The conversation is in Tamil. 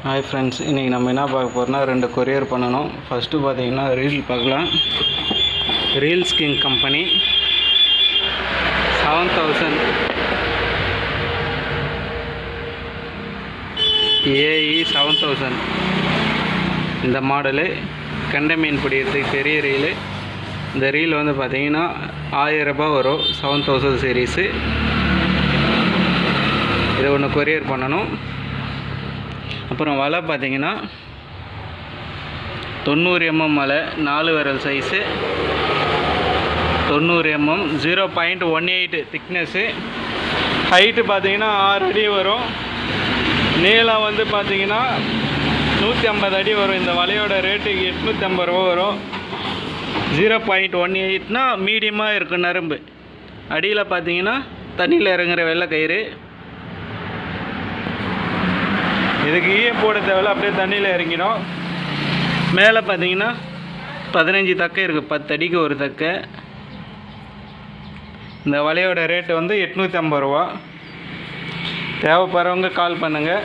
ஹாய் ஃப்ரெண்ட்ஸ், இன்றைக்கி நம்ம என்ன பார்க்க போகிறோம்னா 2 கொரியர் பண்ணணும். ஃபஸ்ட்டு பார்த்தீங்கன்னா ரீல் பார்க்கலாம். ரீல்ஸ் கிங் கம்பெனி 7000 ஏஇ 7000 இந்த மாடலு. கெண்டை மீன் பிடிக்கிறதுக்கு பெரிய ரீலு. இந்த ரீல் வந்து பார்த்தீங்கன்னா 1000 ரூபாய் வரும். 7000 சீரீஸு. இதை ஒன்று கொரியர் பண்ணணும். அப்புறம் வலை பார்த்தீங்கன்னா 90 mm வலை, 4 விரல் சைஸு, 90 mm, 0.18 திக்னஸ்ஸு. ஹைட்டு பார்த்தீங்கன்னா 6 அடி வரும். நீளம் வந்து பார்த்தீங்கன்னா 150 அடி வரும். இந்த வலையோட ரேட்டு 850 ரூபா வரும். 0.18னா மீடியமாக இருக்கும் நரம்பு. அடியில் பார்த்தீங்கன்னா தண்ணியில் இறங்குற வெள்ளை கயிறு. இதுக்கு ஈயம் போட தேவையில்ல, அப்படியே தண்ணியில் இறங்கிடும். மேலே பார்த்தீங்கன்னா 15 தக்கை இருக்குது, 10 அடிக்கு ஒரு தக்கை. இந்த வலையோட ரேட்டு வந்து 850 ரூபா. தேவைப்படுறவங்க கால் பண்ணுங்கள்.